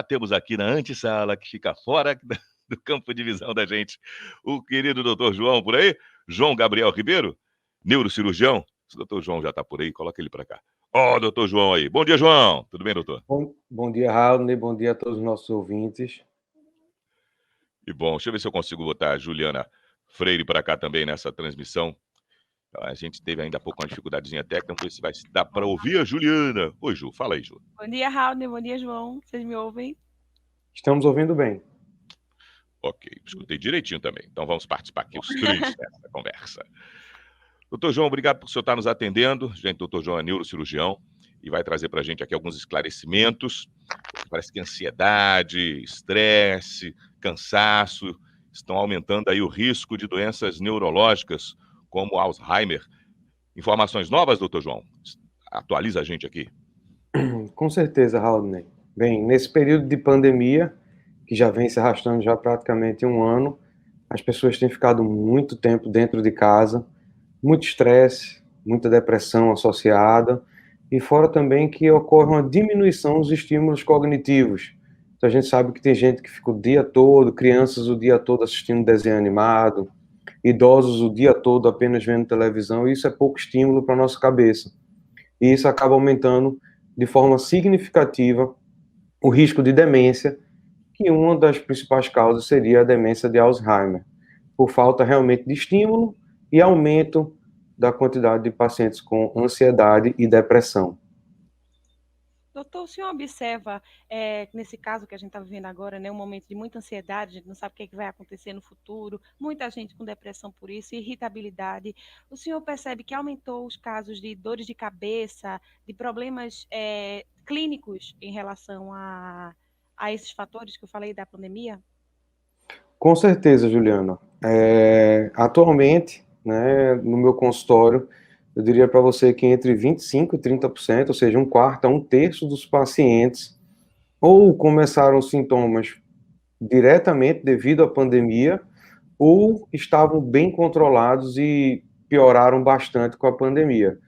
já temos aqui na antessala, que fica fora do campo de visão da gente, o querido doutor João por aí, João Gabriel Ribeiro, neurocirurgião. Se o doutor João já está por aí, coloca ele para cá. Ó, doutor João aí. Bom dia, João. Tudo bem, doutor? Bom dia, Raul. Bom dia a todos os nossos ouvintes. E bom, deixa eu ver se eu consigo botar a Juliana Freire para cá também nessa transmissão. A gente teve ainda há pouco uma dificuldadezinha técnica, vamos ver se vai dar para ouvir a Juliana. Oi, Ju, fala aí, Ju. Bom dia, Raul. Bom dia, João. Vocês me ouvem? Estamos ouvindo bem. Ok, escutei direitinho também. Então vamos participar aqui, os três, dessa conversa. Doutor João, obrigado por o senhor estar nos atendendo. Gente, doutor João é neurocirurgião e vai trazer para a gente aqui alguns esclarecimentos. Parece que ansiedade, estresse, cansaço estão aumentando aí o risco de doenças neurológicas, como Alzheimer. Informações novas, doutor João? Atualiza a gente aqui. Com certeza, Raul. Bem, nesse período de pandemia, que já vem se arrastando já praticamente um ano, as pessoas têm ficado muito tempo dentro de casa, muito estresse, muita depressão associada, e fora também que ocorre uma diminuição dos estímulos cognitivos. Então a gente sabe que tem gente que fica o dia todo, crianças o dia todo assistindo desenho animado, idosos o dia todo apenas vendo televisão, e isso é pouco estímulo para a nossa cabeça. E isso acaba aumentando de forma significativa o risco de demência, que uma das principais causas seria a demência de Alzheimer, por falta realmente de estímulo e aumento da quantidade de pacientes com ansiedade e depressão. Doutor, o senhor observa, nesse caso que a gente está vivendo agora, né, um momento de muita ansiedade, a gente não sabe o que vai acontecer no futuro, muita gente com depressão por isso, irritabilidade. O senhor percebe que aumentou os casos de dores de cabeça, de problemas clínicos em relação a esses fatores que eu falei da pandemia? Com certeza, Juliana. Atualmente, né, no meu consultório, eu diria para você que entre 25% e 30%, ou seja, um quarto a um terço dos pacientes, ou começaram sintomas diretamente devido à pandemia, ou estavam bem controlados e pioraram bastante com a pandemia.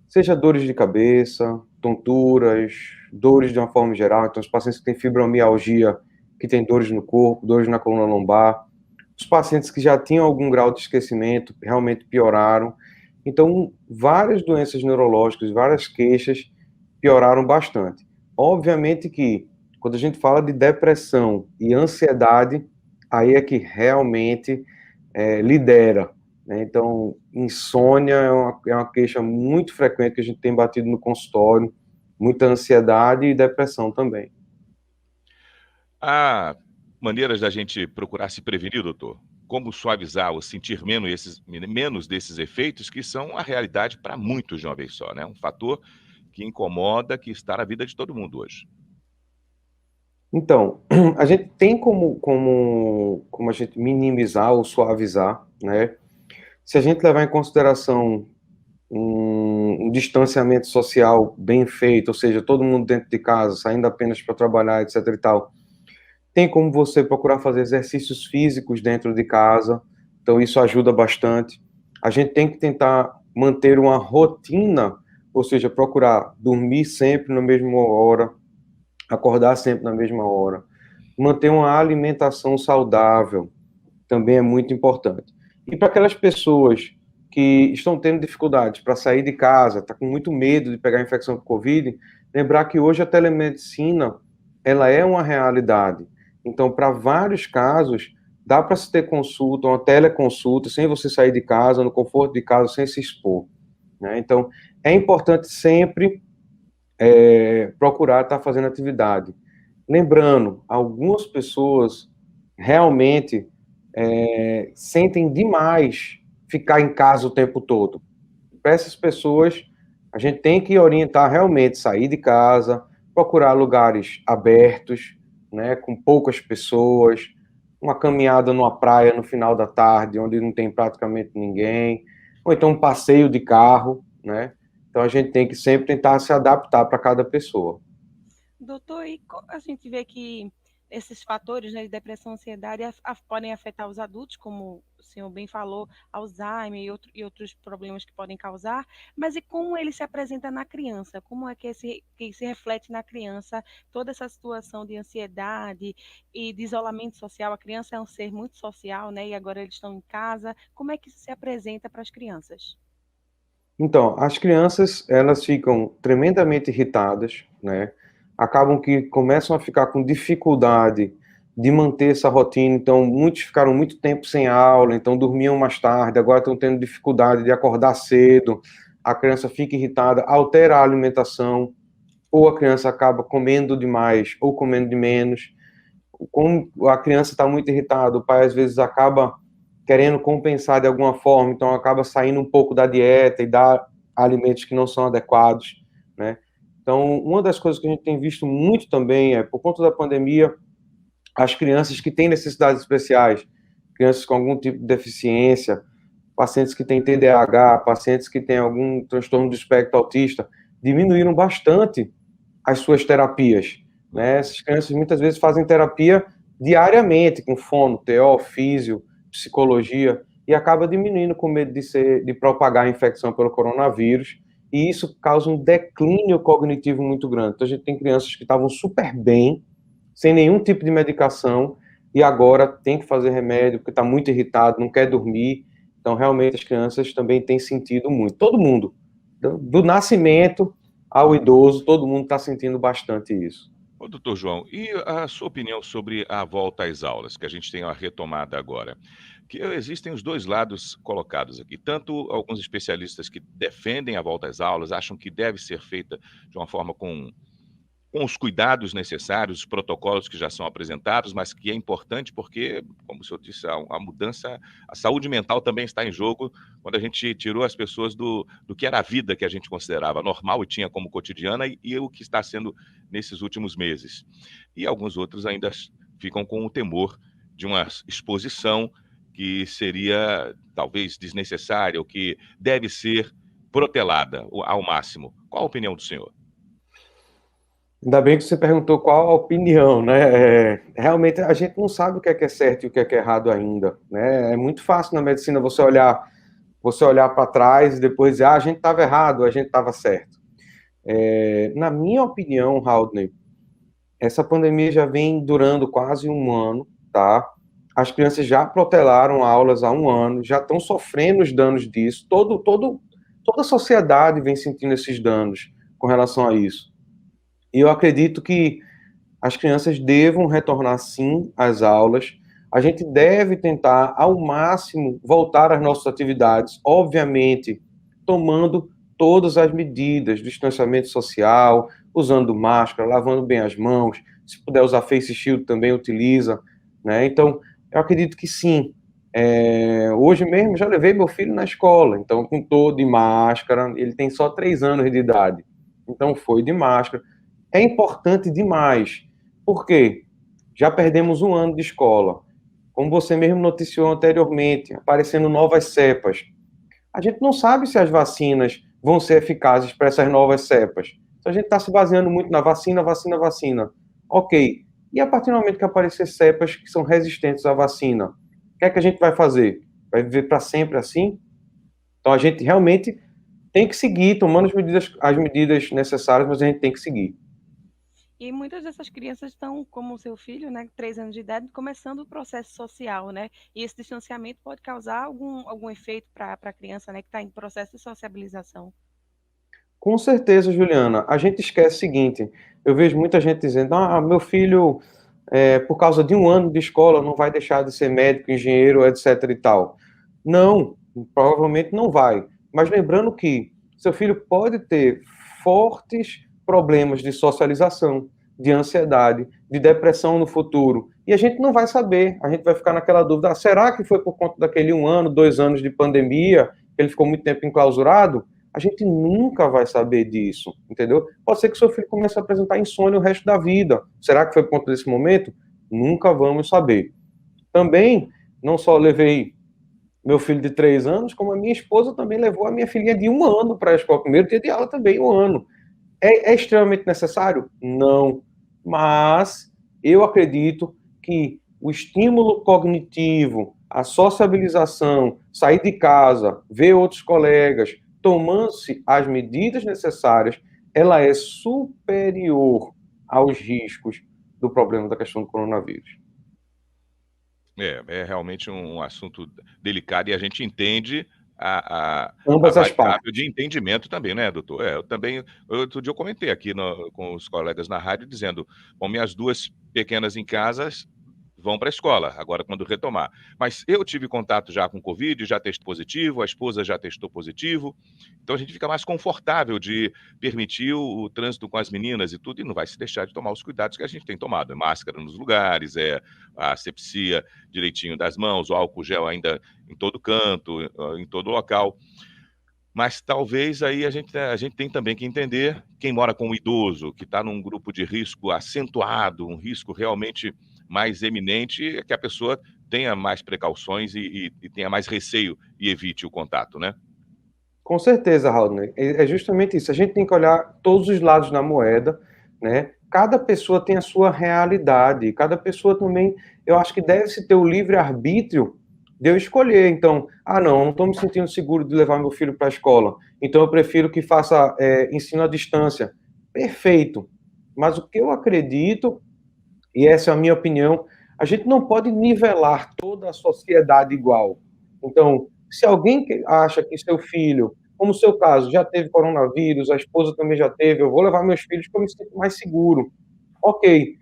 Seja dores de cabeça, tonturas, dores de uma forma geral, então os pacientes que têm fibromialgia, que têm dores no corpo, dores na coluna lombar, os pacientes que já tinham algum grau de esquecimento realmente pioraram. Então, várias doenças neurológicas, várias queixas pioraram bastante. Obviamente que, quando a gente fala de depressão e ansiedade, aí é que realmente lidera, né? Então, insônia é uma queixa muito frequente que a gente tem batido no consultório, muita ansiedade e depressão também. Há maneiras da gente procurar se prevenir, doutor? Como suavizar ou sentir menos desses efeitos que são a realidade para muitos de uma vez só, né? Um fator que incomoda, que está na vida de todo mundo hoje. Então, a gente tem como a gente minimizar ou suavizar, né? Se a gente levar em consideração um distanciamento social bem feito, ou seja, todo mundo dentro de casa, saindo apenas para trabalhar, etc e tal, tem como você procurar fazer exercícios físicos dentro de casa, então isso ajuda bastante. A gente tem que tentar manter uma rotina, ou seja, procurar dormir sempre na mesma hora, acordar sempre na mesma hora, manter uma alimentação saudável, também é muito importante. E para aquelas pessoas que estão tendo dificuldades para sair de casa, está com muito medo de pegar a infecção por Covid, lembrar que hoje a telemedicina ela é uma realidade. Então, para vários casos, dá para se ter consulta, uma teleconsulta, sem você sair de casa, no conforto de casa, sem se expor, né? Então, é importante sempre procurar estar fazendo atividade. Lembrando, algumas pessoas realmente sentem demais ficar em casa o tempo todo. Para essas pessoas, a gente tem que orientar realmente, sair de casa, procurar lugares abertos, né, com poucas pessoas, uma caminhada numa praia no final da tarde, onde não tem praticamente ninguém, ou então um passeio de carro, né? Então a gente tem que sempre tentar se adaptar para cada pessoa. Doutor, e a gente vê que esses fatores, né, de depressão, ansiedade, podem afetar os adultos, como o senhor bem falou, Alzheimer e outros problemas que podem causar, mas e como ele se apresenta na criança? Como é que se reflete na criança toda essa situação de ansiedade e de isolamento social? A criança é um ser muito social, né, e agora eles estão em casa. Como é que isso se apresenta para as crianças? Então, as crianças, elas ficam tremendamente irritadas, né? Acabam que começam a ficar com dificuldade de manter essa rotina, então muitos ficaram muito tempo sem aula, então dormiam mais tarde, agora estão tendo dificuldade de acordar cedo, a criança fica irritada, altera a alimentação, ou a criança acaba comendo demais ou comendo de menos. Como a criança está muito irritada, o pai às vezes acaba querendo compensar de alguma forma, então acaba saindo um pouco da dieta e dá alimentos que não são adequados, né? Então, uma das coisas que a gente tem visto muito também é, por conta da pandemia, as crianças que têm necessidades especiais, crianças com algum tipo de deficiência, pacientes que têm TDAH, pacientes que têm algum transtorno do espectro autista, diminuíram bastante as suas terapias, né? Essas crianças muitas vezes fazem terapia diariamente, com fono, TO, físio, psicologia, e acaba diminuindo com medo de propagar a infecção pelo coronavírus, e isso causa um declínio cognitivo muito grande. Então, a gente tem crianças que estavam super bem, sem nenhum tipo de medicação, e agora tem que fazer remédio, porque está muito irritado, não quer dormir. Então, realmente, as crianças também têm sentido muito. Todo mundo, do nascimento ao idoso, todo mundo está sentindo bastante isso. Ô, doutor João, e a sua opinião sobre a volta às aulas, que a gente tem uma retomada agora? Que existem os dois lados colocados aqui. Tanto alguns especialistas que defendem a volta às aulas, acham que deve ser feita de uma forma com os cuidados necessários, os protocolos que já são apresentados, mas que é importante porque, como o senhor disse, a mudança, a saúde mental também está em jogo quando a gente tirou as pessoas do que era a vida que a gente considerava normal e tinha como cotidiana e o que está sendo nesses últimos meses. E alguns outros ainda ficam com o temor de uma exposição que seria talvez desnecessária ou que deve ser protelada ao máximo. Qual a opinião do senhor? Ainda bem que você perguntou qual a opinião, né? Realmente a gente não sabe o que é certo e o que é errado ainda, né? É muito fácil na medicina você olhar para trás e depois dizer, a gente estava errado, a gente estava certo. Na minha opinião, Haldney, essa pandemia já vem durando quase um ano, tá? As crianças já protelaram aulas há um ano, já estão sofrendo os danos disso. Toda a sociedade vem sentindo esses danos com relação a isso. E eu acredito que as crianças devam retornar sim às aulas. A gente deve tentar, ao máximo, voltar às nossas atividades, obviamente, tomando todas as medidas, distanciamento social, usando máscara, lavando bem as mãos, se puder usar face shield também utiliza, né? Então, eu acredito que sim. Hoje mesmo já levei meu filho na escola, então com todo de máscara, ele tem só 3 anos de idade, então foi de máscara. É importante demais. Por quê? Já perdemos um ano de escola. Como você mesmo noticiou anteriormente, aparecendo novas cepas. A gente não sabe se as vacinas vão ser eficazes para essas novas cepas. Então, a gente está se baseando muito na vacina, vacina, vacina. Ok. E a partir do momento que aparecer cepas que são resistentes à vacina, o que é que a gente vai fazer? Vai viver para sempre assim? Então, a gente realmente tem que seguir, tomando as medidas necessárias, mas a gente tem que seguir. E muitas dessas crianças estão, como o seu filho, né, 3 anos de idade, começando o processo social, né? E esse distanciamento pode causar algum efeito para a criança, né, que está em processo de sociabilização. Com certeza, Juliana. A gente esquece o seguinte: eu vejo muita gente dizendo, meu filho, por causa de um ano de escola, não vai deixar de ser médico, engenheiro, etc e tal. Não, provavelmente não vai. Mas lembrando que seu filho pode ter fortes problemas de socialização, de ansiedade, de depressão no futuro. E a gente não vai saber. A gente vai ficar naquela dúvida: será que foi por conta daquele 1 ano, 2 anos de pandemia, que ele ficou muito tempo enclausurado? A gente nunca vai saber disso, entendeu? Pode ser que seu filho comece a apresentar insônia o resto da vida. Será que foi por conta desse momento? Nunca vamos saber. Também, não só levei meu filho de 3 anos, como a minha esposa também levou a minha filhinha de 1 ano para a escola. Primeiro dia de aula também, 1 ano. É extremamente necessário? Não. Mas eu acredito que o estímulo cognitivo, a sociabilização, sair de casa, ver outros colegas, tomando-se as medidas necessárias, ela é superior aos riscos do problema da questão do coronavírus. É realmente um assunto delicado e a gente entende a Ambas as variável de partes. entendimento também, né, doutor? Eu também, outro dia eu comentei aqui com os colegas na rádio, dizendo, bom, minhas 2 pequenas em casa vão para a escola, agora quando retomar. Mas eu tive contato já com Covid, já testei positivo, a esposa já testou positivo, então a gente fica mais confortável de permitir o trânsito com as meninas e tudo, e não vai se deixar de tomar os cuidados que a gente tem tomado. É máscara nos lugares, é a asepsia direitinho das mãos, o álcool gel ainda em todo canto, em todo local. Mas talvez aí a gente tem também que entender quem mora com um idoso, que está num grupo de risco acentuado, um risco realmente mais eminente, é que a pessoa tenha mais precauções e tenha mais receio e evite o contato, né? Com certeza, Raul, é justamente isso. A gente tem que olhar todos os lados da moeda, né? Cada pessoa tem a sua realidade, cada pessoa também, eu acho que deve-se ter o livre-arbítrio de eu escolher. Então, não estou me sentindo seguro de levar meu filho para a escola, então eu prefiro que faça ensino à distância. Perfeito. Mas o que eu acredito, e essa é a minha opinião, a gente não pode nivelar toda a sociedade igual. Então, se alguém acha que seu filho, como o seu caso, já teve coronavírus, a esposa também já teve, eu vou levar meus filhos porque eu me sinto mais seguro. Ok,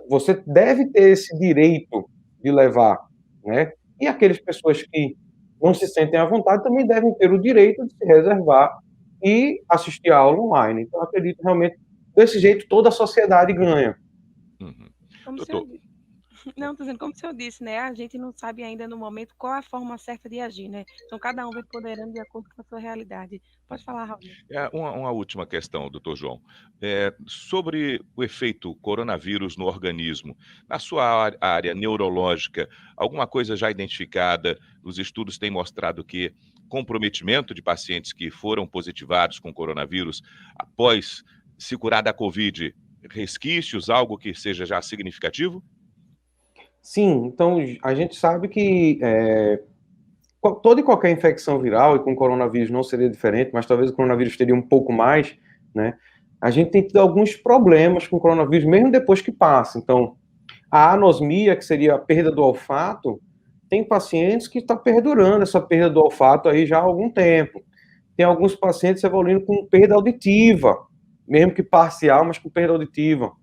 você deve ter esse direito de levar, né? E aquelas pessoas que não se sentem à vontade também devem ter o direito de se reservar e assistir a aula online. Então, acredito realmente, desse jeito, toda a sociedade ganha. Uhum. Como o senhor Doutor, disse. Não, tô dizendo, como o senhor disse, né? A gente não sabe ainda no momento qual é a forma certa de agir, né? Então, cada um vai poderando de acordo com a sua realidade. Pode falar, Raul. uma última questão, doutor João. Sobre o efeito coronavírus no organismo, na sua área neurológica, alguma coisa já identificada? Os estudos têm mostrado que comprometimento de pacientes que foram positivados com coronavírus após se curar da Covid, resquícios, algo que seja já significativo? Sim, então a gente sabe que toda e qualquer infecção viral, e com o coronavírus não seria diferente, mas talvez o coronavírus teria um pouco mais, né? A gente tem tido alguns problemas com o coronavírus, mesmo depois que passa. Então, a anosmia, que seria a perda do olfato, tem pacientes que estão perdurando essa perda do olfato aí já há algum tempo. Tem alguns pacientes evoluindo com perda auditiva, mesmo que parcial, mas com perda auditiva.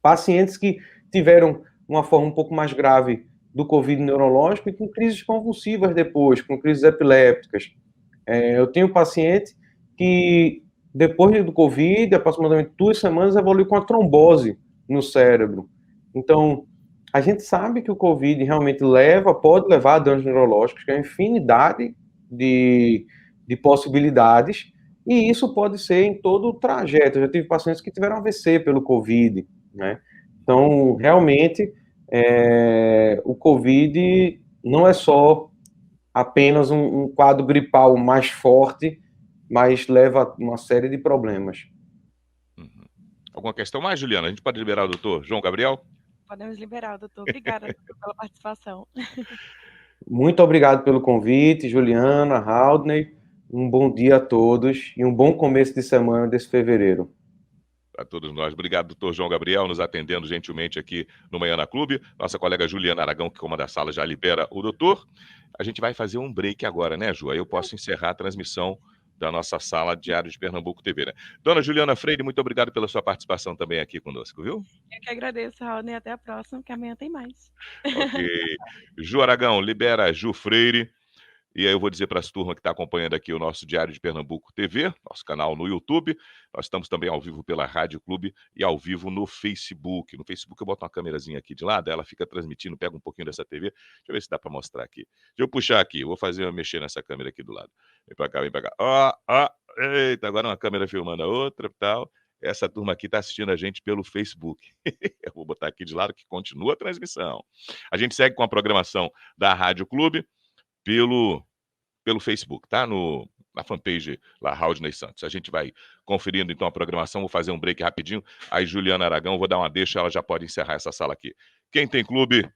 Pacientes que tiveram uma forma um pouco mais grave do Covid neurológico e com crises convulsivas depois, com crises epilépticas. Eu tenho um paciente que, depois do Covid, aproximadamente 2 semanas, evoluiu com a trombose no cérebro. Então, a gente sabe que o Covid realmente pode levar a danos neurológicos, que é uma infinidade de possibilidades, e isso pode ser em todo o trajeto. Eu já tive pacientes que tiveram AVC pelo Covid, né? Então, realmente, o Covid não é só apenas um quadro gripal mais forte, mas leva a uma série de problemas. Uhum. Alguma questão mais, Juliana? A gente pode liberar o doutor João Gabriel? Podemos liberar, doutor. Obrigada doutor, pela participação. Muito obrigado pelo convite, Juliana, Haldney. Um bom dia a todos e um bom começo de semana desse fevereiro. A todos nós. Obrigado, doutor João Gabriel, nos atendendo gentilmente aqui no Manhã na Clube. Nossa colega Juliana Aragão, que comanda a sala, já libera o doutor. A gente vai fazer um break agora, né, Ju? Aí eu posso encerrar a transmissão da nossa sala Diário de Pernambuco TV, né? Dona Juliana Freire, muito obrigado pela sua participação também aqui conosco, viu? Eu que agradeço, Raul, e até a próxima, que amanhã tem mais. Ok. Ju Aragão, libera a Ju Freire. E aí eu vou dizer para as turmas que está acompanhando aqui o nosso Diário de Pernambuco TV, nosso canal no YouTube. Nós estamos também ao vivo pela Rádio Clube e ao vivo no Facebook. No Facebook eu boto uma câmerazinha aqui de lado, ela fica transmitindo, pega um pouquinho dessa TV. Deixa eu ver se dá para mostrar aqui. Deixa eu puxar aqui, eu vou mexer nessa câmera aqui do lado. Vem para cá, vem para cá. Ó, eita, agora uma câmera filmando a outra e tal. Essa turma aqui está assistindo a gente pelo Facebook. Eu vou botar aqui de lado que continua a transmissão. A gente segue com a programação da Rádio Clube pelo Facebook, tá? na fanpage lá, Raudney Santos. A gente vai conferindo então a programação, vou fazer um break rapidinho. Aí Juliana Aragão, vou dar uma deixa, ela já pode encerrar essa sala aqui. Quem tem clube,